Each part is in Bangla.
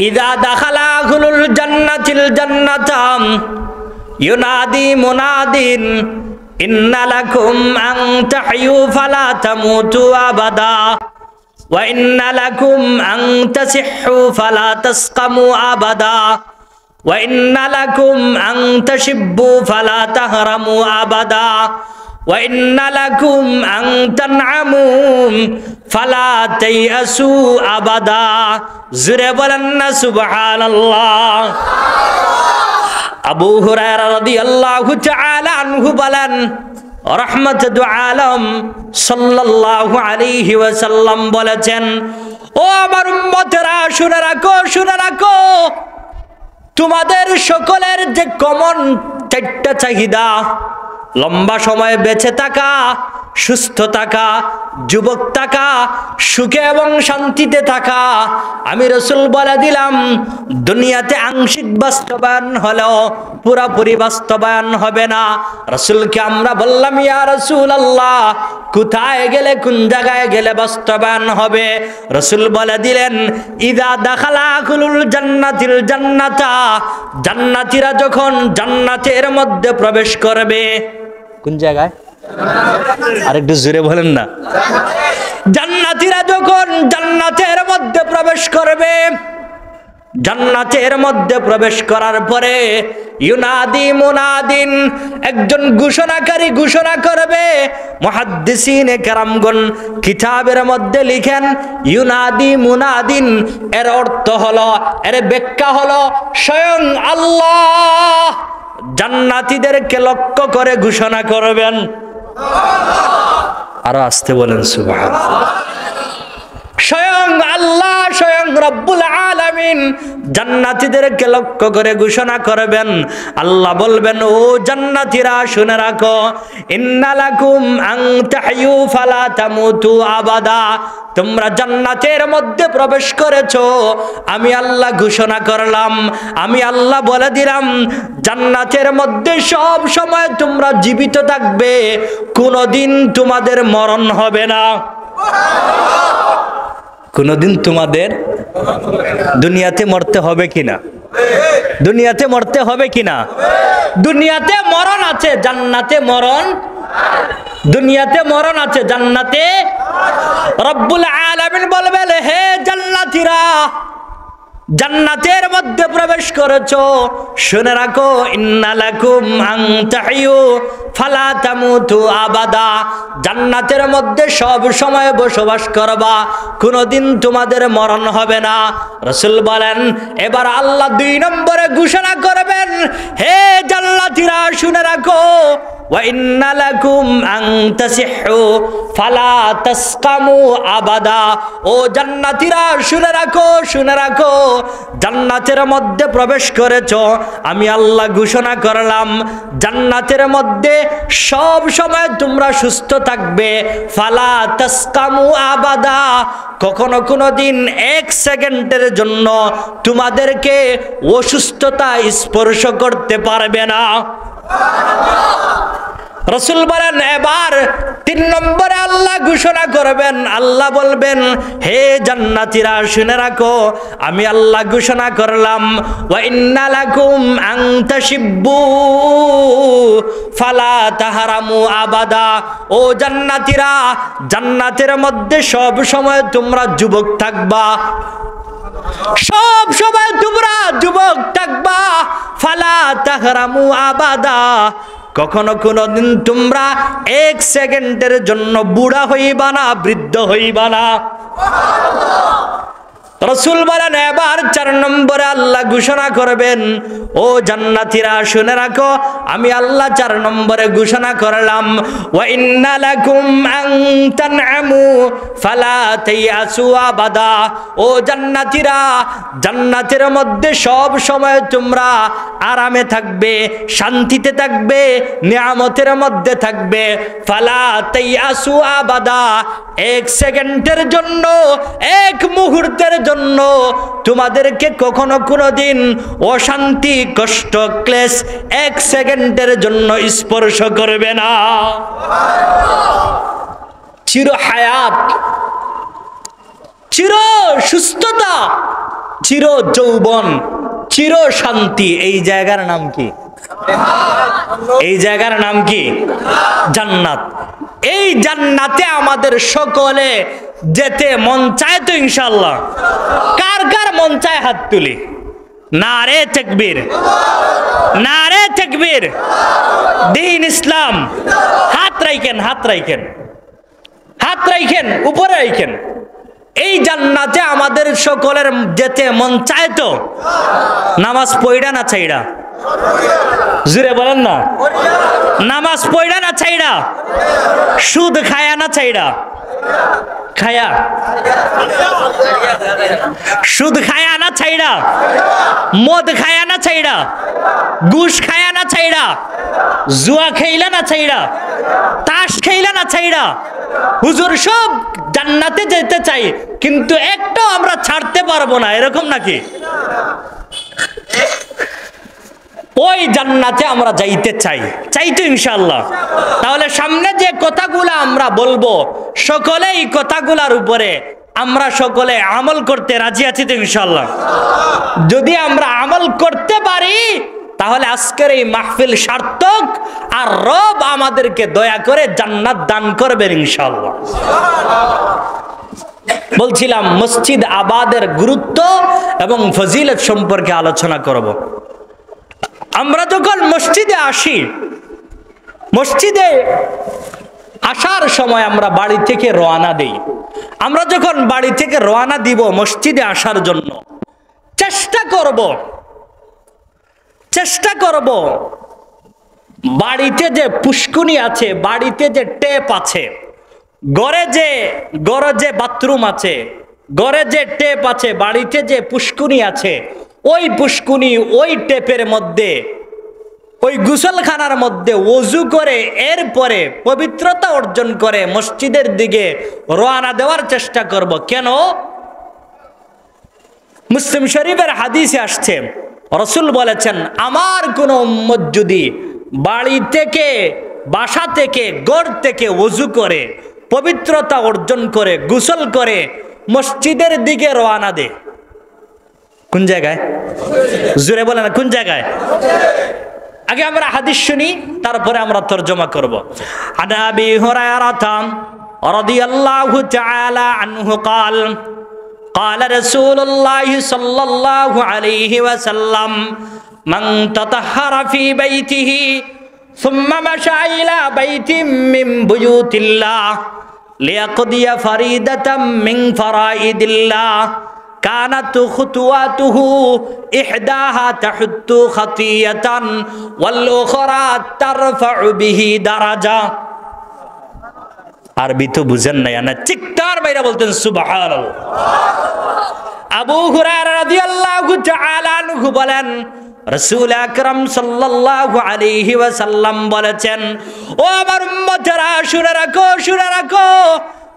ইযা দাখালা আহলুল জান্নাতিল জান্নাতাম ইউনাদি মুনাদিন ইন্না লাকুম আন তাহয়ু ফালা তামুতু আবাদা ওয়া ইন্না লাকুম আন তাসিহহু ফালা তাসকামু আবাদা ওয়া ইন্না লাকুম আন তাশিব্বু ফালা তাহরামু আবাদা ওয়া ইন্না লাকুম আন তানআমু ফালা তাইয়াসু আবাদা। জোরে বলেন না সুবহানাল্লাহ। আবু হুরায়রা রাদিয়াল্লাহু তাআলা আনহু বলেন, রাহমাতুল আলম সাল্লাল্লাহু আলাইহি ওয়াসাল্লাম বলেছেন, ও আমার উম্মতেরা শুনে রাখো, শুনে রাখো, তোমাদের সকলের যে কমন চারটা চাহিদা, লম্বা সময় বেঁচে থাকা, সুস্থ থাকা, যুবক থাকা, সুখে এবং শান্তিতে থাকা, আমি রাসূল বলে দিলাম দুনিয়াতে আংশিক বাস্তবায়ন হলেও পুরোপুরি বাস্তবায়ন হবে না। রাসূলকে আমরা বললাম, ইয়া রাসূলুল্লাহ, কোথায় গেলে, কোন জায়গায় গেলে বাস্তবায়ন হবে? রাসূল বলে দিলেন, ইযা দাখালা আহলুল জান্নাতিল জান্নাতা, জান্নাতীরা যখন জান্নাতের মধ্যে প্রবেশ করবে। কোন জায়গায়? আরেকটু জোরে বলেন না। জান্নাতীরা যখন জান্নাতের মধ্যে প্রবেশ করবে, জান্নাতের মধ্যে প্রবেশ করার পরে ইউনাদি মুনাদিন, একজন ঘোষণাকারী ঘোষণা করবে। মুহাদ্দিসিনে কেরামগণ কিতাবের মধ্যে লিখেন, ইউনাদি মুনাদিন এর অর্থ হলো, এর ব্যাখ্যা হলো, স্বয়ং আল্লাহ জান্নাতীদেরকে লক্ষ্য করে ঘোষণা করবেন। আরো আসতে বলেন সুবহানাল্লাহ। স্বয়ং আল্লাহ, স্বয়ং রব্বুল আলামিন জান্নাতীদেরকে লক্ষ্য করে ঘোষণা করবেন। আল্লাহ বলবেন, ও জান্নাতীরা শুনে রাখো, ইন্না লাকুম আন তাহয়ু ফালা তামুতু আবাদা, তোমরা জান্নাতের মধ্যে প্রবেশ করেছো, আমি আল্লাহ ঘোষণা করলাম, আমি আল্লাহ বলে দিলাম, জান্নাতের মধ্যে সব সময় তোমরা জীবিত থাকবে, কোনোদিন তোমাদের মরণ হবে না। কোনদিন তোমাদের দুনিয়াতে মরতে হবে কিনা? দুনিয়াতে মরতে হবে কিনা? দুনিয়াতে মরণ আছে, জান্নাতে মরণ, দুনিয়াতে মরণ আছে, জান্নাতে। রব্বুল আলামিন বলবেন, হে জান্নাতীরা, জান্নাতের মধ্যে প্রবেশ করেছো, শুনে রাখো, ইন্না লাকুম আন তাহয়ু ফালা তামুতু আবাদা, জান্নাতের মধ্যে সব সময় বসবাস করবা, কোনোদিন তোমাদের মরণ হবে না। রাসূল বলেন, এবার আল্লাহ 2 নম্বরে ঘোষণা করবেন, হে জান্নাতীরা শুনে রাখো, ওয়া ইন্না লাকুম আন তাসিহহু ফালা তাসকামু আবাদা, ও জান্নাতীরা শুনে রাখো, শুনে রাখো, জান্নাতের মধ্যে প্রবেশ করেছো, আমি আল্লাহ ঘোষণা করলাম, জান্নাতের মধ্যে সব সময় তোমরা সুস্থ থাকবে, ফালা তাসকামু আবাদা, কখনো কোনোদিন 1 সেকেন্ডের জন্য তোমাদেরকে অসুস্থতা স্পর্শ করতে পারবে না। রাসূল বলেন, এবার 3 নম্বরে আল্লাহ ঘোষণা করবেন, আল্লাহ বলবেন, হে জান্নাতীরা শুনে রাখো, আমি আল্লাহ ঘোষণা করলাম, ওয়া ইন্না লাকুম আন তাশিব্বু ফালা তাহরামু আবাদা, ও জান্নাতীরা, জান্নাতের মধ্যে সব সময় তোমরা যুবক থাকবা, সব সময় তোমরা যুবক থাকবা, ফালা তাহরামু আবাদা, কখনো কোনোদিন তোমরা 1 সেকেন্ডের জন্য বুড়া হইবা না, বৃদ্ধ হইবা না। রাসূল বলেন, এবার 4 নম্বরে আল্লাহ ঘোষণা করবেন, ও জান্নাতীরা শুনে রাখো, আমি আল্লাহ 4 নম্বরে ঘোষণা করলাম, ওয়া ইন্না লাকুম আন তানআমু ফালা তাইয়াসু আবাদা, ও জান্নাতীরা, জান্নাতের মধ্যে সব সময় তোমরা আরামে থাকবে, শান্তিতে থাকবে, নিয়ামতের মধ্যে থাকবে, ফালা তাইয়াসু আবাদা, 1 সেকেন্ডের জন্য, 1 মুহূর্তের জন্য তোমাদেরকে কখনো কোনোদিন অশান্তি, কষ্ট, ক্লেশ 1 সেকেন্ডের জন্য স্পর্শ করবে না। চির হায়াত, চির সুস্থতা, চির যৌবন, চির শান্তি, এই জায়গার নাম কি? এই জায়গার নাম কি? জান্নাত। এই জান্নাতে আমাদের সকলে যেতে মন চায় তো ইনশাআল্লাহ? কার কার মন চায় হাত তুলি। নারে তাকবীর, নারে তাকবীর, দ্বীন ইসলাম। হাত রাখেন, হাত রাখেন, হাত রাখেন, উপরে রাখেন। এই জান্নাতে আমাদের সকলের যেতে মন চায় তো? নামাজ পড়া না চাইড়া? জুড়ে বলেন না। নামাজ পড়া না চাইড়া? সুদ খায়া না চাইড়া? খায়া। সুদ খায়া না চাইড়া? মদ খায়া না চাইড়া? ঘুষ খায়া না চাইড়া? জুয়া খাইলা না চাইড়া? তাস খাইলা না চাইড়া? হুজুর সব জান্নাতে যেতে চাই, কিন্তু একটাও আমরা ছাড়তে পারবো না, এরকম নাকি? ওই জান্নাতে আমরা যাইতে চাই, চাই তো ইনশাআল্লাহ? তাহলে সামনে যে কথাগুলো আমরা বলবো, সকলে এই কথাগুলোর উপরে আমরা সকলে আমল করতে রাজি আছি তো ইনশাআল্লাহ? যদি আমরা আমল করতে পারি তাহলে আজকের এই মাহফিল সার্থক, আর রব আমাদেরকে দয়া করে জান্নাত দান করবেন ইনশাআল্লাহ। বলছিলাম মসজিদ আবাদের গুরুত্ব এবং ফজিলত সম্পর্কে আলোচনা করব। আমরা যখন মসজিদে আসি, মসজিদে আসার সময় আমরা বাড়ি থেকে রওনা দেই। আমরা যখন বাড়ি থেকে রওনা দিব মসজিদে আসার জন্য, চেষ্টা করব বাড়িতে যে পুষ্কুনি আছে, বাড়িতে যে টেপ আছে, ঘরে যে বাথরুম আছে, ঘরে যে টেপ আছে, বাড়িতে যে পুষ্কুনি আছে, ওই পুষ্কুনি ওই টেপের মধ্যে, ওই গোসলখানার মধ্যে ওযু করে এরপরে পবিত্রতা অর্জন করে মসজিদের দিকে রওনা দেওয়ার চেষ্টা করব। কেন? মুসলিম শরীফের হাদিসে আসছে, রাসূল বলেছেন, আমার কোন উম্মত যদি বাড়ি থেকে, বাসা থেকে, ঘর থেকে ওযু করে পবিত্রতা অর্জন করে গোসল করে মসজিদের দিকে রওনা দেয়, কোন জায়গায়? জোরে বলেন না, কোন জায়গায়? আগে আমরা হাদিস শুনি, তারপরে আমরা তরজমা করব। আন আবি হুরায়রা রাদিয়াল্লাহু তাআলা আনহু قال قال رسول الله صلى الله عليه وسلم من تطهر في بيته ثم مشى إلى بيت من بيوت الله ليقضي فريدة من فرائض الله كانت خطواته إحداها تحت خطية والأخرى ترفع به درجة। আরবি তো বুঝেন না, না চিৎকার বাইরে বলতেন সুবহানাল্লাহ। আবু হুরায়রা রাদিয়াল্লাহু তাআলা আনহু বলেন, রাসূল আকরাম সাল্লাল্লাহু আলাইহি ওয়াসাল্লাম বলেছেন, ও আমার উম্মতেরা শুনে রাখো, শুনে রাখো,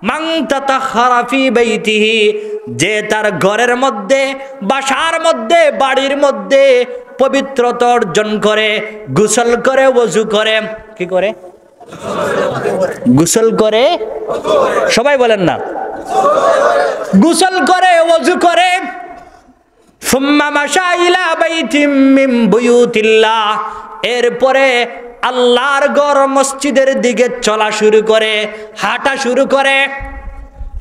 মান তাতাহহারা ফি বাইতিহি, যে তার ঘরের মধ্যে, বাসার মধ্যে, বাড়ির মধ্যে পবিত্রতা অর্জন করে, গোসল করে, ওযু করে, কি করে? গোসল করে, সবাই বলেন না, গোসল করে, ওযু করে, সুম্মা মাশা ইলা বাইতিম মিন বুয়ুতিল্লাহ, এরপরে আল্লাহর ঘর মসজিদের দিকে চলা শুরু করে, হাঁটা শুরু করে।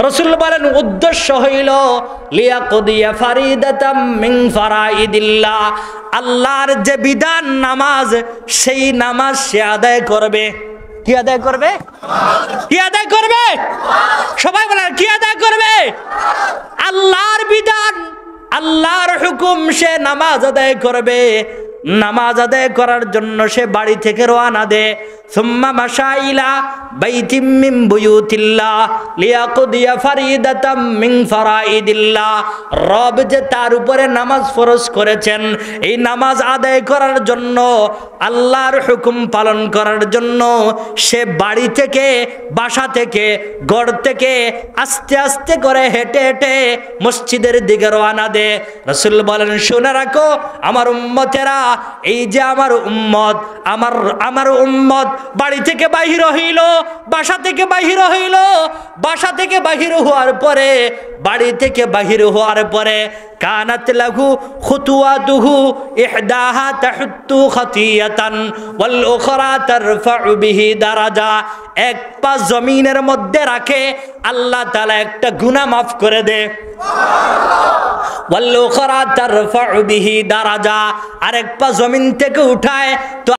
রাসূল বলেন উদ্দেশ্য হইল লিয়াকদিয়া ফারিদাতাম মিন ফারাইদিল্লাহ, আল্লাহর যে বিধান নামাজ, সেই নামাজ সে আদায় করবে। কি আদায় করবে? কি আদায় করবে? সবাই বলেন, কি আদায় করবে? আল্লাহর বিধান, আল্লাহর হুকুম, সে নামাজ আদায় করবে। নামাজ আদায় করার জন্য সে বাড়ি থেকে রওনা দেয়। সুম্মা মাশা ইলা বাইতিম মিন বুয়ুতিল্লাহ লিয়াকদিয়া ফারিদাতাম মিন ফারাইদিল্লাহ, রব যে তার উপরে নামাজ ফরজ করেছেন, এই নামাজ আদায় করার জন্য, আল্লাহর হুকুম পালন করার জন্য সে বাড়ি থেকে, বাসা থেকে, ঘর থেকে আস্তে আস্তে করে হেঁটে হেঁটে মসজিদের দিকে রওনা দেয়। রাসূল বলেন, শুনে রাখো আমার উম্মতেরা, এই যে আমার উম্মত, আমার উম্মত বাড়ি থেকে বাহির হইল, বাসা থেকে বাহির হইল, বাসা থেকে বাহির হওয়ার পরে, বাড়ি থেকে বাহির হওয়ার পরে কানাত লাহু খুতুওয়াতুহু ইহদাহা তাহুত্তু খাতিয়াতান ওয়াল উখরা তারফাউ বিহি দারাজা। এক পা জমিনের মধ্যে রাখে, আল্লাহ তাআলা একটা গুনাহ মাফ করে দে। ওয়াল উখরা তারফাউ বিহি দারাজা, আরেক পা জমিন থেকে উঠায় তো